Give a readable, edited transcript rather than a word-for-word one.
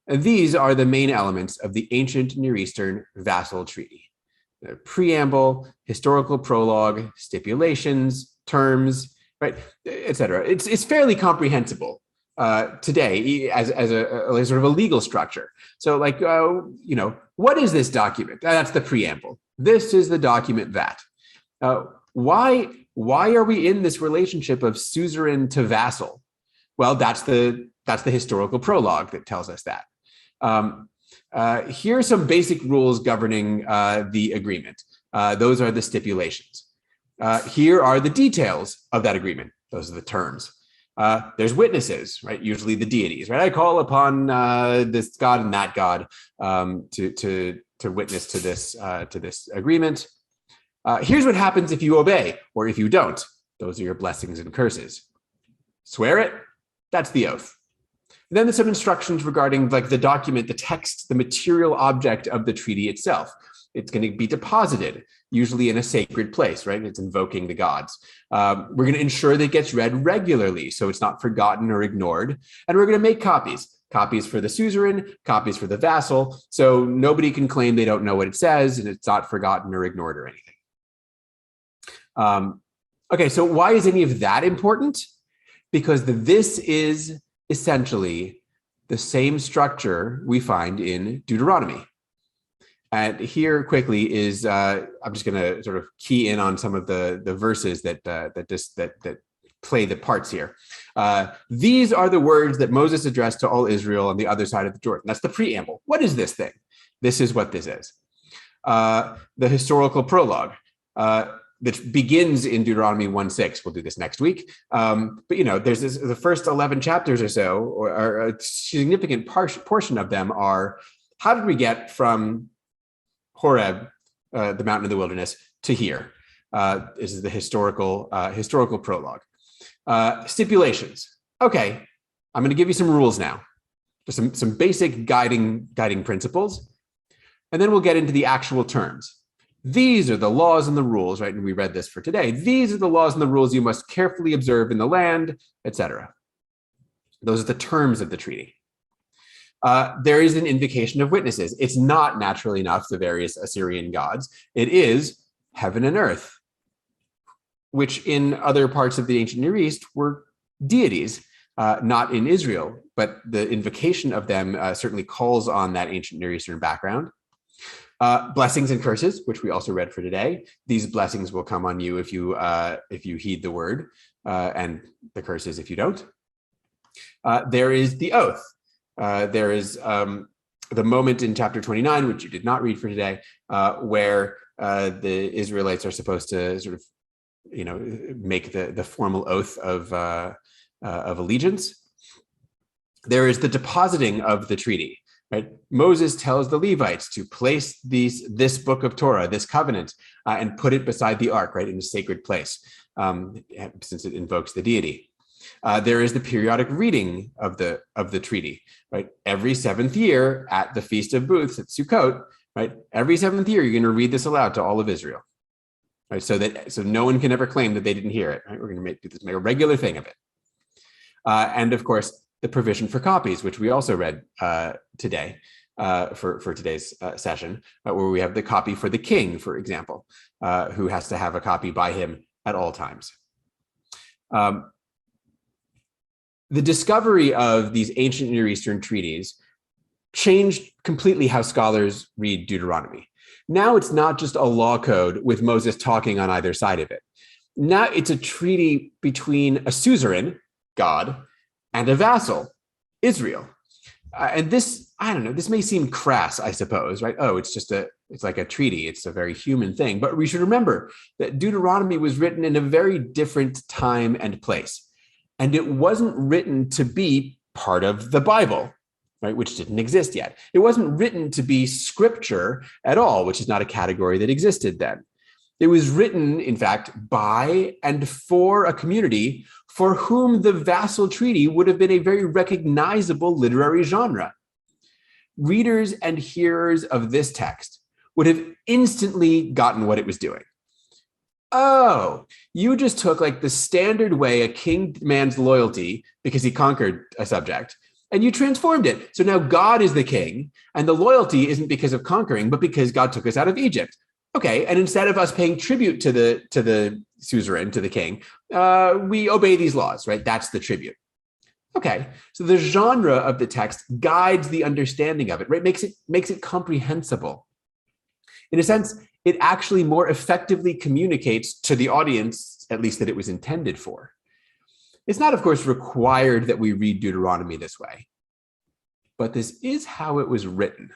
And these are the main elements of the ancient Near Eastern vassal treaty. The preamble, historical prologue, stipulations, terms, right, etc. It's fairly comprehensible today as a sort of a legal structure. So like, what is this document? That's the preamble. This is the document that. Why are we in this relationship of suzerain to vassal? Well, that's the historical prologue that tells us that. Here are some basic rules governing the agreement. Those are the stipulations. Here are the details of that agreement. Those are the terms. There's witnesses, right? Usually the deities, right? I call upon this God and that God to witness to this agreement. Here's what happens if you obey or if you don't. Those are your blessings and curses. Swear it. That's the oath. And then there's some instructions regarding like the document, the text, the material object of the treaty itself. It's going to be deposited, usually in a sacred place, right? It's invoking the gods. We're going to ensure that it gets read regularly so it's not forgotten or ignored. And we're going to make copies for the suzerain, copies for the vassal, so nobody can claim they don't know what it says and it's not forgotten or ignored or anything. Okay, so why is any of that important? Because this is essentially the same structure we find in Deuteronomy. And here quickly is, I'm just going to sort of key in on some of the verses that play the parts here. These are the words that Moses addressed to all Israel on the other side of the Jordan. That's the preamble. What is this thing? This is what this is. The historical prologue that begins in Deuteronomy 1:6. We'll do this next week. But there's the first 11 chapters or so, or a significant portion of them are, how did we get from Horeb, the mountain of the wilderness, to here? This is the historical prologue. Stipulations. Okay, I'm going to give you some rules now, just some basic guiding principles, and then we'll get into the actual terms. These are the laws and the rules, right? And we read this for today. These are the laws and the rules you must carefully observe in the land, etc. Those are the terms of the treaty. There is an invocation of witnesses. It's not, naturally enough, the various Assyrian gods. It is heaven and earth, which in other parts of the ancient Near East were deities, not in Israel, but the invocation of them certainly calls on that ancient Near Eastern background. Blessings and curses, which we also read for today. These blessings will come on you if you heed the word, and the curses if you don't. There is the oath. There is the moment in chapter 29, which you did not read for today, where the Israelites are supposed to sort of, make the formal oath of allegiance. There is the depositing of the treaty. Right? Moses tells the Levites to place this book of Torah, this covenant, and put it beside the ark, right, in a sacred place, since it invokes the deity. There is the periodic reading of the treaty, right? Every 7th year at the Feast of Booths at Sukkot, right? Every 7th year, you're going to read this aloud to all of Israel, right? So no one can ever claim that they didn't hear it. Right? We're going to make a regular thing of it, and of course, the provision for copies, which we also read today for today's session, where we have the copy for the king, for example, who has to have a copy by him at all times. The discovery of these ancient Near Eastern treaties changed completely how scholars read Deuteronomy. Now it's not just a law code with Moses talking on either side of it. Now it's a treaty between a suzerain, God, and a vassal, Israel. And this, I don't know, this may seem crass, I suppose, right? Oh, it's like a treaty. It's a very human thing. But we should remember that Deuteronomy was written in a very different time and place. And it wasn't written to be part of the Bible, right? Which didn't exist yet. It wasn't written to be scripture at all, which is not a category that existed then. It was written, in fact, by and for a community for whom the vassal treaty would have been a very recognizable literary genre. Readers and hearers of this text would have instantly gotten what it was doing. Oh, you just took like the standard way a king demands loyalty because he conquered a subject, and you transformed it. So now God is the king, and the loyalty isn't because of conquering, but because God took us out of Egypt. Okay, and instead of us paying tribute to the suzerain, to the king, we obey these laws, right? That's the tribute. Okay, so the genre of the text guides the understanding of it, right? Makes it comprehensible. In a sense, it actually more effectively communicates to the audience, at least that it was intended for. It's not, of course, required that we read Deuteronomy this way, but this is how it was written.